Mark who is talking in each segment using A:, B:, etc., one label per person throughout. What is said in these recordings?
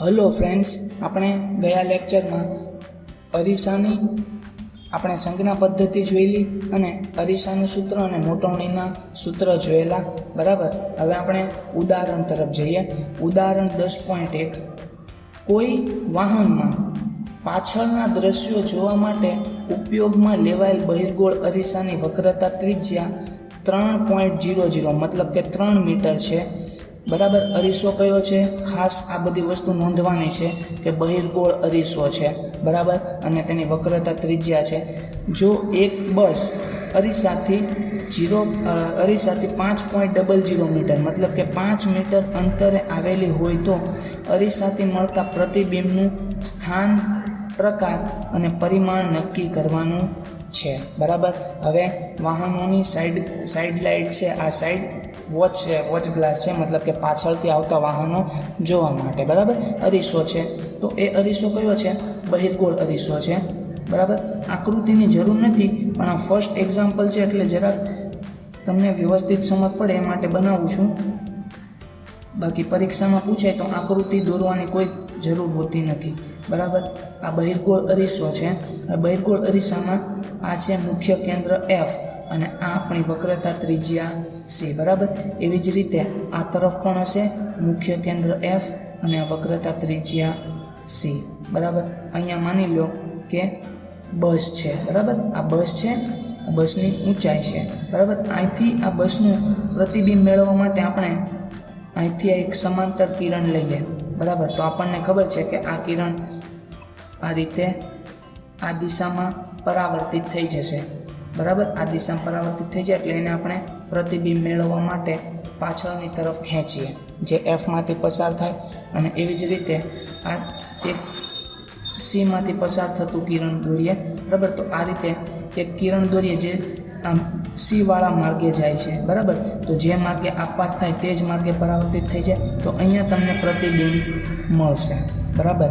A: Hello friends, આપણે ગયા લેક્ચરમાં અરીસાની આપણે સંજ્ઞા પદ્ધતિ જોયેલી અને અરીસાનું સૂત્ર અને મોટવણીના સૂત્ર જોયેલા. બરાબર. હવે આપણે ઉદાહરણ તરફ જઈએ. ઉદાહરણ 10.1. કોઈ વાહનમાં પાછળના દ્રશ્યો જોવા માટે ઉપયોગમાં લેવાયેલ બહિર્ગોળ અરીસાની વક્રતા ત્રિજ્યા 3.00 મતલબ કે 3 મીટર છે. બરાબર. અરીસો કયો છે? ખાસ આ બધી વસ્તુ નોંધવાની છે કે બહિર્ગોળ અરીસો છે. બરાબર. અને તેની વક્રતા ત્રિજ્યા છે. જો એક બસ અરીસાથી 5.00 મીટર મતલબ કે 5 મીટર અંતરે આવેલી હોય તો અરીસાથી મળતા પ્રતિબિંબનું સ્થાન, પ્રકાર અને પરિમાણ નક્કી કરવાનું છે. બરાબર. હવે વાહનોની સાઈડ લાઇટ છે, આ સાઈડ વોચ છે, વોચ ગ્લાસ છે, મતલબ કે પાછળથી આવતા વાહનો જોવા માટે. બરાબર. અરીસો છે, તો એ અરીસો કયો છે? બહિર્ગોળ અરીસો છે. બરાબર. આકૃતિની જરૂર નથી, પણ આ ફર્સ્ટ એક્ઝામ્પલ છે એટલે જરાક તમને વ્યવસ્થિત સમજ પડે એ માટે બનાવું છું. બાકી પરીક્ષામાં પૂછે તો આકૃતિ દોરવાની કોઈ જરૂર હોતી નથી. બરાબર. આ બહિર્ગોળ અરીસો છે. આ બહિર્ગોળ અરીસામાં આ છે મુખ્ય કેન્દ્ર F અને આ આપણી વક્રતા ત્રિજ્યા C. બરાબર. એવી જ રીતે આ તરફ પણ હશે મુખ્ય કેન્દ્ર F અને આ વક્રતા ત્રિજ્યા C. બરાબર. અહીંયા માની લો કે બસ છે. બરાબર. આ બસ છે, બસની ઊંચાઈ છે. બરાબર. અહીંથી આ બસનું પ્રતિબિંબ મેળવવા માટે આપણે અહીંથી એક સમાંતર કિરણ લઈએ. બરાબર. તો આપણને ખબર છે કે આ કિરણ આ રીતે આ દિશામાં પરાવર્તિત થઈ જશે. બરાબર. આ દિશામાં પરાવર્તિત થઈ જાય એટલે એને આપણે પ્રતિબિંબ મેળવવા માટે પાછળની તરફ ખેંચીએ, જે Fમાંથી પસાર થાય. અને એવી જ રીતે આ એક Cમાંથી પસાર થતું કિરણ દોરીએ. બરાબર. તો આ રીતે એક કિરણ દોરીએ જે આમ C-વાળા માર્ગે જાય છે. બરાબર. તો જે માર્ગે આપવાત થાય તે જ માર્ગે પરાવર્તિત થઈ જાય. તો અહીંયા તમને પ્રતિબિંબ મળશે. બરાબર.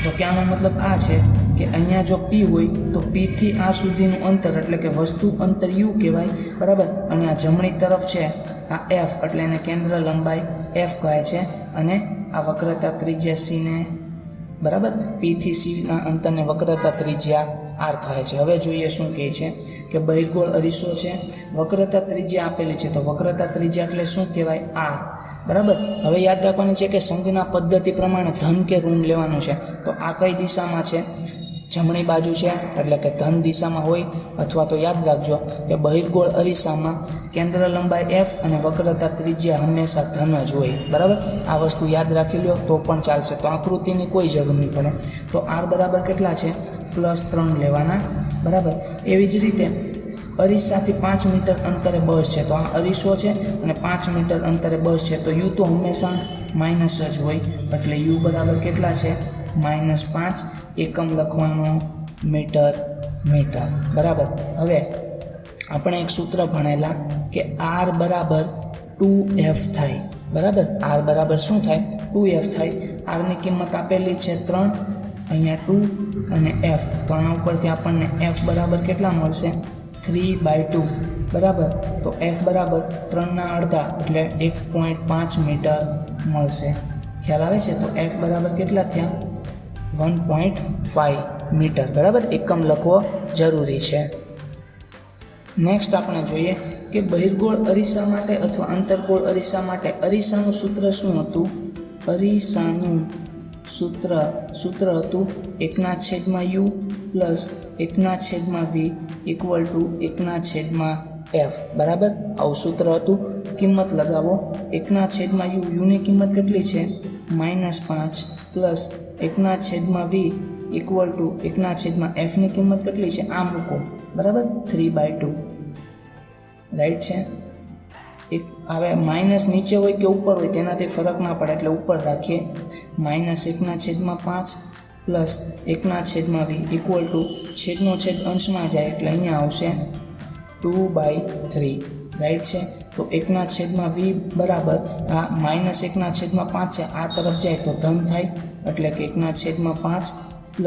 A: તો કહેવાનો મતલબ આ છે કે અહીંયા જો P હોય તો Pથી આ સુધીનું અંતર એટલે કે વસ્તુ અંતર U કહેવાય. બરાબર. અને આ જમણી તરફ છે આ F એટલે એને કેન્દ્ર લંબાઈ F કહે છે. અને આ વક્રતા ત્રિજ્યા C ને, બરાબર, Pથી Cના અંતરને વક્રતા ત્રિજ્યા R કહે છે. હવે જોઈએ શું કહે છે કે બહિર્ગોળ અરીસો છે, વક્રતા ત્રિજ્યા આપેલી છે. તો વક્રતા ત્રિજ્યા એટલે શું કહેવાય? R. બરાબર. હવે યાદ રાખવાનું છે કે સંજ્ઞા પદ્ધતિ પ્રમાણે ધન કે ઋણ લેવાનું છે. તો આ કઈ દિશામાં છે? જમણી બાજુ છે એટલે કે ધન દિશામાં હોય. અથવા તો યાદ રાખજો કે બહિર્ગોળ અરીસામાં કેન્દ્ર લંબાઈ F અને વક્રતા ત્રિજ્યા હંમેશા ધન જ હોય. બરાબર. આ વસ્તુ યાદ રાખી લો તો પણ ચાલશે. તો આકૃતિની કોઈ જરૂર નહીં પડે. તો R બરાબર કેટલા છે? +3 લેવાના. બરાબર. એવી જ રીતે અરીસાથી 5 મીટર અંતરે બસ છે. તો આ અરીસો છે અને 5 મીટર અંતરે બસ છે. તો U તો હંમેશા માઇનસ જ હોય. એટલે U બરાબર કેટલા છે? -5. એકમ લખવાનો મીટર. બરાબર. હવે આપણે એક સૂત્ર ભણેલા કે R બરાબર 2F થાય. બરાબર. R બરાબર શું થાય? 2F થાય. Rની કિંમત આપેલી છે 3, અહીંયા 2 અને F. તો આના ઉપરથી આપણને F બરાબર કેટલા મળશે? 3/2. બરાબર. તો F બરાબર 3/2 એટલે 1.5 મીટર મળશે. ખ્યાલ આવે છે? તો F બરાબર કેટલા થયા? 1.5 મીટર. બરાબર. એકમ લખવો જરૂરી છે. નેક્સ્ટ આપણે જોઈએ કે બહિર્ગોળ અરીસા માટે અથવા અંતર્ગોળ અરીસા માટે અરીસાનું સૂત્ર શું હતું? અરીસાનું સૂત્ર હતું 1/U + 1/V = 1/F. બરાબર. આવું સૂત્ર હતું. કિંમત લગાવો. 1/U, યુની કિંમત કેટલી છે? -5 + 1/V = 1/Fની કિંમત કેટલી છે? આ મૂકો. બરાબર. 3/2. રાઈટ છે. હવે માઇનસ નીચે હોય કે ઉપર હોય તેનાથી ફરક ના પડે એટલે ઉપર રાખીએ. -1/5 + 1/V = છેદનો છેદ અંશમાં જાય એટલે અહીંયા આવશે 2/3. રાઈટ છે. તો 1/V બરાબર આ -1/5 છે, આ તરફ જાય તો ધન થાય એટલે કે 1/5 +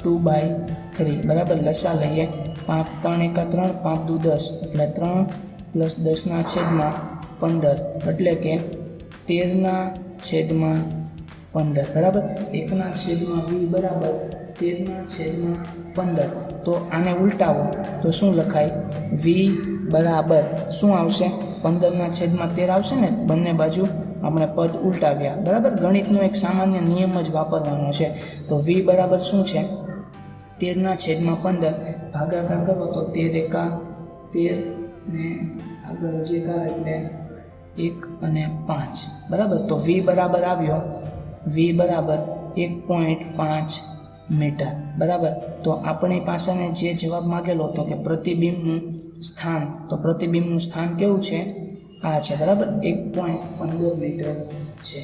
A: 2/3. બરાબર. લસા લઈએ. 5 3 × 3 5 × 10 એટલે 3 + 10/15 એટલે કે 13/15 15 બરાબર. 1/v બરાબર 13/15. તો આને ઉલટાવો તો શું લખાય? v બરાબર શું આવશે? 15/13 આવશે ને. બંને બાજુ આપણે પદ ઉલટાવ્યા બરાબર. ગણિતનો એક સામાન્ય નિયમ જ વાપરવાનો છે. તો v બરાબર શું છે? 13/15 ભાગાકાર કરો તો 13 એકા 13 ને આગળ જે કાર એટલે 1 અને 5 બરાબર. તો v બરાબર આવ્યો v બરાબર 1.5 મીટર બરાબર. તો આપણી પાસેને જે જવાબ માગેલો હતો કે પ્રતિબિંબનું સ્થાન, તો પ્રતિબિંબનું સ્થાન કેવું છે? આ છે બરાબર. 1.15 મીટર છે.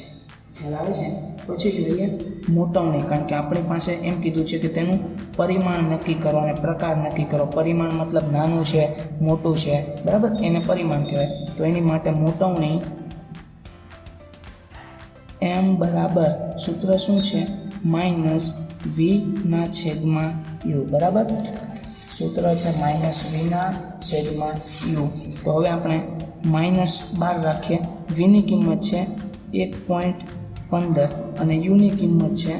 A: ખ્યાલ આવે છે. પછી જોઈએ મોટવણી, કારણ કે આપણી પાસે એમ કીધું છે કે તેનું પરિમાણ નક્કી કરો અને પ્રકાર નક્કી કરો. પરિમાણ મતલબ નાનું છે, મોટું છે બરાબર, એને પરિમાણ કહેવાય. તો એની માટે મોટવણી m બરાબર સૂત્ર શું છે? -v/u બરાબર. સૂત્ર છે -v/u. તો હવે આપણે -12 રાખીએ. vની કિંમત છે 1.15 અને uની કિંમત છે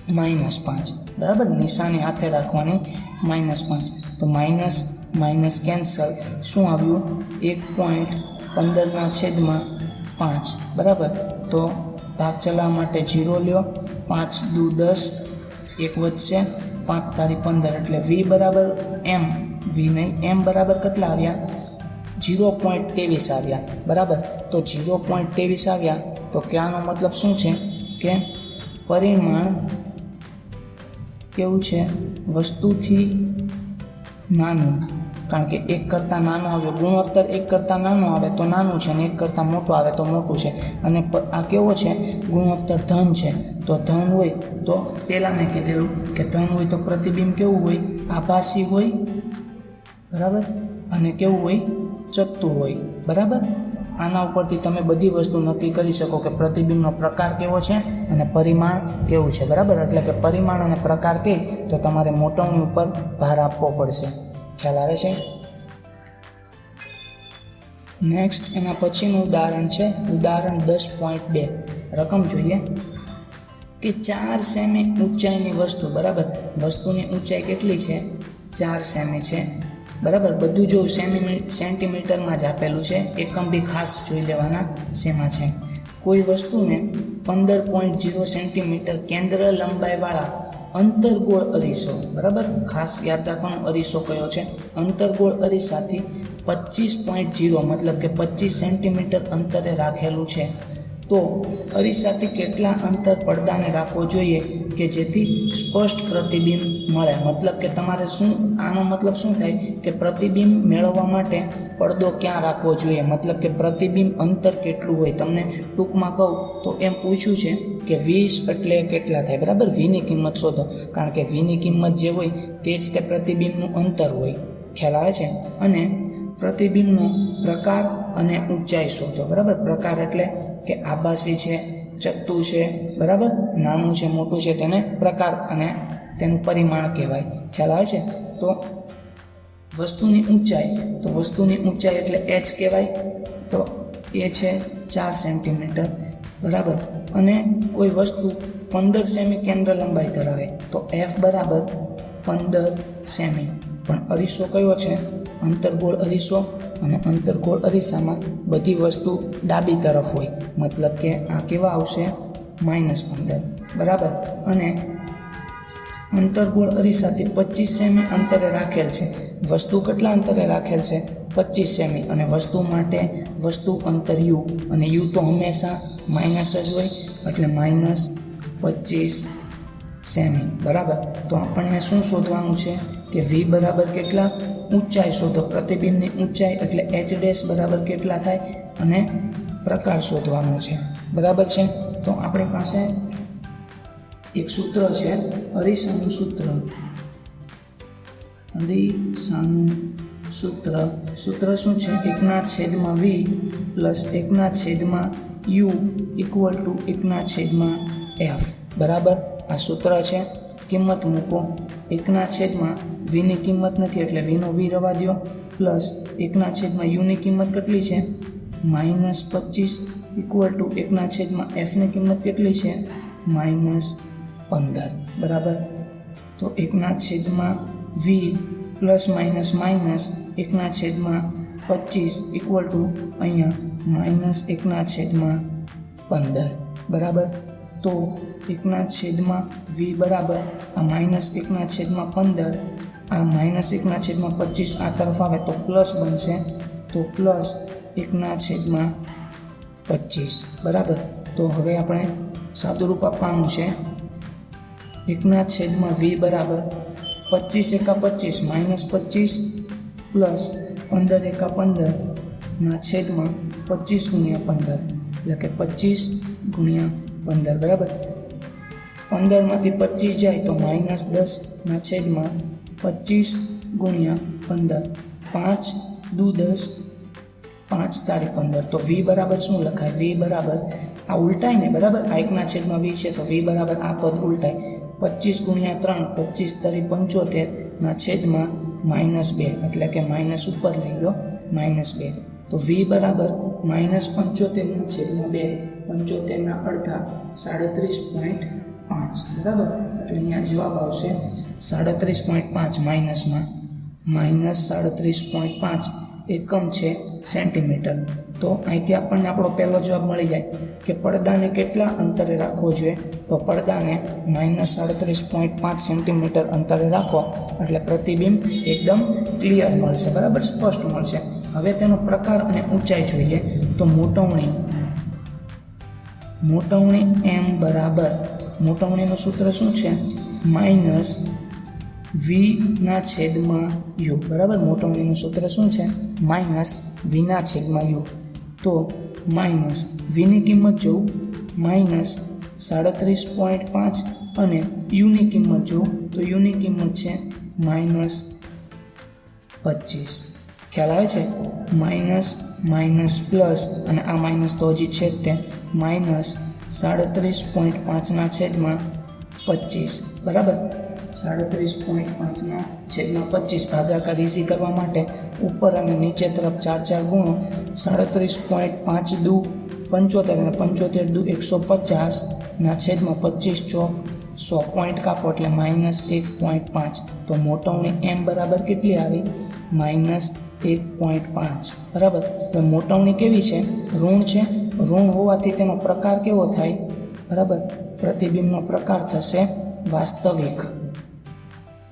A: -5 બરાબર. નિશાની હાથે રાખવાની -5. તો માઇનસ કેન્સલ. શું આવ્યું? 1.15/5 બરાબર. તો ભાગ ચલાવવા માટે 0 લ્યો. 5 દુ 10, 1 વધશે, 5 તારી 15 એટલે v બરાબર m. v નહીં, m બરાબર કેટલા આવ્યા? 0.23 આવ્યા બરાબર. તો 0.23 આવ્યા તો કે આનો મતલબ શું છે કે પરિમાણ કેવું છે? વસ્તુથી નાનું. કારણ કે 1 કરતાં નાનો આવ્યો, ગુણોત્તર 1 કરતાં નાનો આવે તો નાનું છે અને 1 કરતાં મોટો આવે તો મોટું છે. અને આ કેવો છે? ગુણોત્તર ધન છે. તો ધન હોય તો પહેલાં મેં કીધેલું કે ધન હોય તો પ્રતિબિંબ કેવું હોય? આભાસી હોય બરાબર. અને કેવું હોય? ચકતું હોય બરાબર. આના ઉપરથી તમે બધી વસ્તુ નક્કી કરી શકો કે પ્રતિબિંબનો પ્રકાર કેવો છે અને પરિમાણ કેવું છે બરાબર. એટલે કે પરિમાણ અને પ્રકાર કહે તો તમારે મોટવણી ઉપર ભાર આપવો પડશે. ખ્યાલ આવે છે? નેક્સ્ટ એના પછીનું ઉદાહરણ છે ઉદાહરણ 10.2. રકમ જોઈએ કે 4 સેમી ઊંચાઈની વસ્તુ બરાબર. વસ્તુની ઊંચાઈ કેટલી છે? 4 સેમી છે બરાબર. બધું જો સેન્ટીમીટરમાં જ આપેલું છે. એકમ બી ખાસ જોઈ લેવાના શેમાં છે. કોઈ વસ્તુને 15.0 સેન્ટીમીટર કેન્દ્ર લંબાઈવાળા અંતરગોળ અરીસો બરાબર. ખાસ યાદ રાખવાનું અરીસો કયો છે? અંતરગોળ અરીસાથી 25.0 મતલબ કે 25 સેન્ટીમીટર અંતરે રાખેલું છે. તો અરીસાથી કેટલા અંતર પડદાને રાખવો જોઈએ કે જેથી સ્પષ્ટ પ્રતિબિંબ મળે? મતલબ કે તમારે શું, આનો મતલબ શું થાય કે પ્રતિબિંબ મેળવવા માટે પડદો ક્યાં રાખવો જોઈએ? મતલબ કે પ્રતિબિંબ અંતર કેટલું હોય? તમને ટૂંકમાં કહું તો એમ પૂછ્યું છે કે 20 એટલે કેટલા થાય બરાબર. vની કિંમત શોધો, કારણ કે vની કિંમત જે હોય તે જ તે પ્રતિબિંબનું અંતર હોય. ખ્યાલ આવે છે? અને પ્રતિબિંબનો પ્રકાર અને ઊંચાઈ શોધો બરાબર. પ્રકાર એટલે કે આભાસી છે, ચકતું છે બરાબર, નાનું છે, મોટું છે, તેને પ્રકાર અને તેનું પરિમાણ કહેવાય. ખ્યાલ આવે છે? તો વસ્તુની ઊંચાઈ એટલે h કહેવાય. તો એ છે 4 સેન્ટીમીટર બરાબર. અને કોઈ વસ્તુ 15 સેમી કેન્દ્ર લંબાઈ ધરાવે તો f બરાબર 15 સેમી. પણ અરીસો કયો છે? અંતરગોળ અરીસો. અને અંતરગોળ અરીસામાં બધી વસ્તુ ડાબી તરફ હોય. મતલબ કે આ કેવા આવશે? -15 બરાબર. અને અંતરગોળ અરીસાથી 25 સેમી અંતરે રાખેલ છે. વસ્તુ કેટલા અંતરે રાખેલ છે? 25 સેમી. અને વસ્તુ માટે વસ્તુ અંતર u, અને u તો હંમેશા માઇનસ જ હોય એટલે -25 સેમી બરાબર. તો આપણને શું શોધવાનું છે કે v બરાબર કેટલા? ઊંચાઈ શોધો. પ્રતિબિંબની ઊંચાઈ એટલે h' બરાબર કેટલા થાય? અને પ્રકાર શોધવાનો છે બરાબર છે. તો આપણી પાસે એક સૂત્ર છે અરીસાનું સૂત્ર. સૂત્ર શું છે? 1/v plus 1/u equal to 1/f બરાબર. આ સૂત્ર છે. કિંમત મૂકો. 1/vની કિંમત નથી એટલે vનો v રવા દો, પ્લસ 1/uની કિંમત કેટલી છે? -25 ઇક્વલ ટુ 1/fની કિંમત કેટલી છે? -15 બરાબર. તો 1/v plus minus minus 1/25 equal to અહીંયા -1/15 બરાબર. તો 1/v બરાબર આ -1/15 આ -1/25 આ તરફ આવે તો પ્લસ બનશે, તો પ્લસ 1/25 બરાબર. તો હવે આપણે સાદુરૂપ આપવાનું છે 1/v બરાબર 25 એકા 25 -25 પ્લસ 15 એકા 15 ના છેદમાં 25 ગુણ્યા 15 એટલે કે 25 ગુણ્યા 15 બરાબર. 15માંથી 25 જાય તો -10 ના છેદમાં 25 ગુણ્યા 15 5 દુ 10 5 તારી 15. તો v બરાબર શું લખાય? v બરાબર આ ઉલટાય ને બરાબર, આ 1/v છે તો v બરાબર આ પદ ઉલટાય 25 ગુણ્યા 3 25 તારી 75 ના છેદમાં -2 એટલે કે માઇનસ ઉપર લઈ લો -2. તો v બરાબર -75 ના છેદમાં 2 75 ના અડધા 37.5 બરાબર. એટલે અહીંયા જવાબ આવશે 37.5 માઇનસમાં -37.5 એકમ છે સેન્ટીમીટર. તો અહીંથી આપણને આપણો પહેલો જવાબ મળી જાય કે પડદાને કેટલા અંતરે રાખવો જોઈએ, તો પડદાને -37.5 સેન્ટીમીટર અંતરે રાખો એટલે પ્રતિબિંબ એકદમ ક્લિયર મળશે બરાબર, સ્પષ્ટ મળશે. હવે તેનો પ્રકાર અને ઊંચાઈ જોઈએ તો મોટવણી m બરાબર મોટવણીનું સૂત્ર શું છે? -v ના છેદમાં u બરાબર. મોટવણીનું સૂત્ર શું છે? -v ના છેદમાં u. તો -v ની કિંમત જોઉં -37.5 અને u ની કિંમત જોઉં તો u ની કિંમત છે -25. ખ્યાલ આવે છે? માઇનસ પ્લસ અને આ માઇનસ તો હજી છે જ તે -37.5 ના છેદમાં 25 બરાબર. 37.5 ના છેદમાં 25 ભાગાકાર ઇઝી કરવા માટે ઉપર અને નીચે તરફ 4 ગુણો 37.5 દુ 75 અને 75 દુ 150 ના છેદમાં 25 ચોક 100 પોઈન્ટ કાપો એટલે -1.5. તો મોટવણી m બરાબર કેટલી આવી? -1.5 બરાબર. હવે મોટવણી કેવી છે? ઋણ છે. ઋણ હોવાથી તેનો પ્રકાર કેવો થાય? બરાબર, પ્રતિબિંબનો પ્રકાર થશે વાસ્તવિક.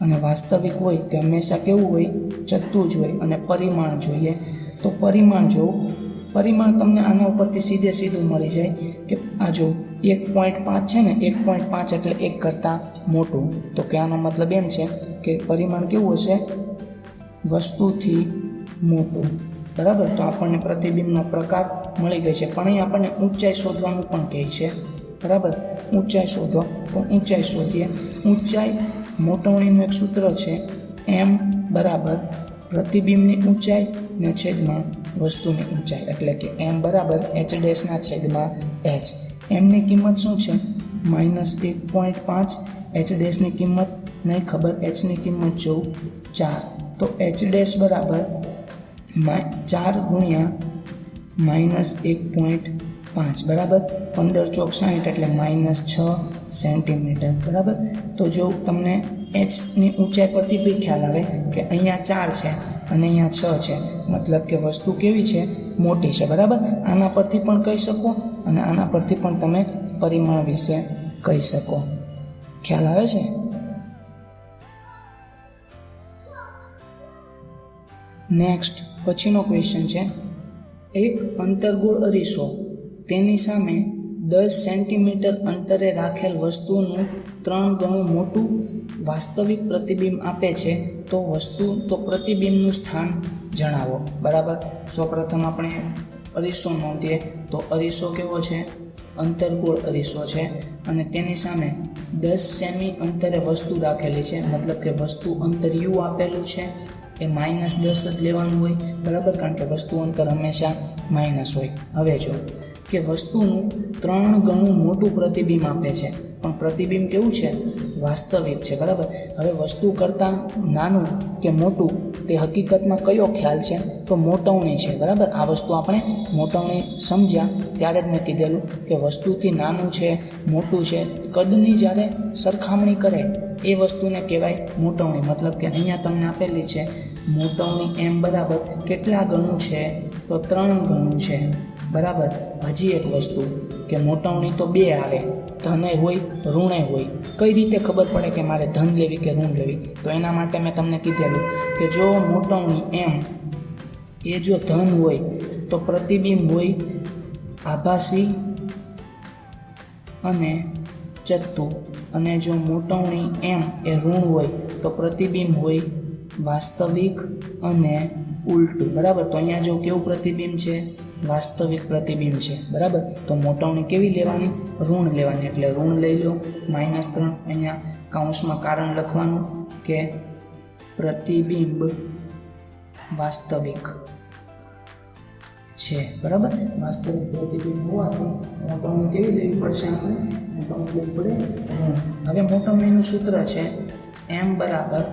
A: અને વાસ્તવિક હોય તે હંમેશા કેવું હોય? ચત્તુ જ હોય. અને પરિમાણ જોઈએ તો પરિમાણ જોવું, પરિમાણ તમને આના ઉપરથી સીધું મળી જાય કે આ જો 1.5 છે ને, 1.5 એટલે 1 કરતાં મોટું. તો કે આનો મતલબ એમ છે કે પરિમાણ કેવું હશે? વસ્તુથી મોટું બરાબર. તો આપણને પ્રતિબિંબનો પ્રકાર મળી ગઈ છે. પણ અહીં આપણને ઊંચાઈ શોધવાનું પણ કહે છે બરાબર. ઊંચાઈ શોધો તો ઊંચાઈ શોધીએ. ઊંચાઈ મોટવણીનું એક સૂત્ર છે m બરાબર પ્રતિબિંબની ઊંચાઈ ને છેદમાં વસ્તુની ઊંચાઈ એટલે કે m બરાબર h ડેશ ના છેદમાં h. mની કિંમત શું છે? -1.5. h ડેશની કિંમત નહીં ખબર, hની કિંમત જોઉં 4. તો h ડેશ બરાબર 4 ગુણ્યા -1.5 બરાબર. 15 ચોક 60 એટલે -6 સેન્ટીમીટર બરાબર. તો જો તમને hની ઊંચાઈ પરથી બી ખ્યાલ આવે કે અહીંયા 4 છે અને અહીંયા 6 છે, મતલબ કે વસ્તુ કેવી છે? મોટી છે બરાબર. આના પરથી પણ કહી શકો અને આના પરથી પણ તમે પરિમાણ વિશે કહી શકો. ખ્યાલ આવે છે? નેક્સ્ટ પછીનો ક્વેશ્ચન છે, એક અંતર્ગોળ અરીસો તેની સામે 10 સેન્ટીમીટર અંતરે રાખેલ વસ્તુનું 3 ગણું મોટું વાસ્તવિક પ્રતિબિંબ આપે છે તો પ્રતિબિંબનું સ્થાન જણાવો બરાબર. સૌપ્રથમ આપણે અરીસો નોંધીએ તો અરીસો કેવો છે? અંતર્ગોળ અરીસો છે અને તેની સામે 10 સેમી અંતરે વસ્તુ રાખેલી છે, મતલબ કે વસ્તુ અંતર u આપેલું છે એ -10 જ લેવાનું હોય બરાબર, કારણ કે વસ્તુ અંતર હંમેશા માઇનસ હોય. હવે જો કે વસ્તુનું 3 ગણું મોટું પ્રતિબિંબ આપે છે, પણ પ્રતિબિંબ કેવું છે? વાસ્તવિક છે બરાબર. હવે વસ્તુ કરતાં નાનું કે મોટું તે હકીકતમાં કયો ખ્યાલ છે? તો મોટવણી છે, બરાબર. આ વસ્તુ આપણે મોટવણી સમજ્યા ત્યારે જ મેં કીધેલું કે વસ્તુથી નાનું છે, મોટું છે, કદની જ્યારે સરખામણી કરે એ વસ્તુને કહેવાય મોટવણી. મતલબ કે અહીંયા તમને આપેલી છે મોટવણી m બરાબર કેટલા ગણું છે? તો 3 ગણું છે, બરાબર. હજી એક વસ્તુ કે મોટવણી તો 2 આવે, ધને હોય ઋણે હોય. કઈ રીતે ખબર પડે કે મારે ધન લેવી કે ઋણ લેવી? તો એના માટે મેં તમને કીધેલું કે જો મોટવણી m એ જો ધન હોય તો પ્રતિબિંબ હોય આભાસી અને ચત્તુ, અને જો મોટવણી m એ ઋણ હોય તો પ્રતિબિંબ હોય વાસ્તવિક અને ઉલટું, બરાબર. તો અહીંયા જો કેવું પ્રતિબિંબ છે? વાસ્તવિક પ્રતિબિંબ છે, બરાબર. તો મોટવણી કેવી લેવાની? ઋણ લેવાની. એટલે ઋણ લઈ લો -3. અહીંયા કૌંસમાં કારણ લખવાનું કે પ્રતિબિંબ વાસ્તવિક છે, બરાબર. વાસ્તવિક પ્રતિબિંબ હોવાથી મોટવણી કેવી લેવી પડશે? આપણે મોટવણી લેવી પડે ઋણ. હવે મોટવણીનું સૂત્ર છે m બરાબર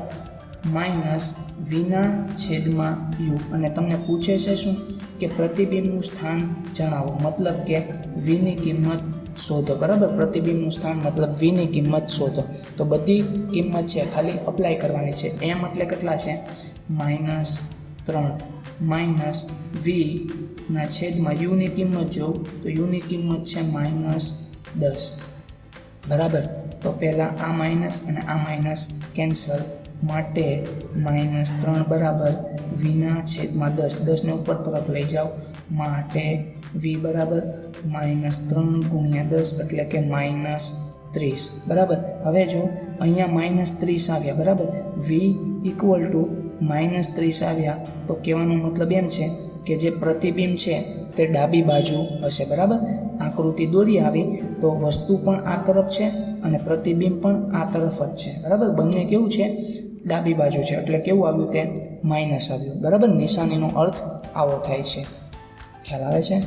A: -v/u, અને તમને પૂછે છે શું? કે પ્રતિબિંબનું સ્થાન જણાવો, મતલબ કે vની કિંમત શોધો, બરાબર. પ્રતિબિંબનું સ્થાન મતલબ vની કિંમત શોધો. તો બધી કિંમત છે ખાલી અપ્લાય કરવાની છે. m એટલે કેટલા છે? -3 -v/u ની કિંમત જોઉં તો uની કિંમત છે -10, બરાબર. તો પહેલાં આ માઇનસ અને આ માઇનસ કેન્સલ, માટે -3 બરાબર v/10. 10ને ઉપર તરફ લઈ જાઓ, માટે v બરાબર -3 × 10 એટલે કે -30, બરાબર. હવે જો અહીંયા -30 આવ્યા, બરાબર. v = -30 આવ્યા તો કહેવાનો મતલબ એમ છે કે જે પ્રતિબિંબ છે તે ડાબી બાજુ હશે, બરાબર. આકૃતિ દોરી આવી તો વસ્તુ પણ આ તરફ છે અને પ્રતિબિંબ પણ આ તરફ જ છે, બરાબર. બંને કેવું છે? ડાબી બાજુ છે. એટલે કેવું આવ્યું? તે માઇનસ આવ્યું, બરાબર. નિશાનીનો અર્થ આવો થાય છે. ખ્યાલ આવે છે?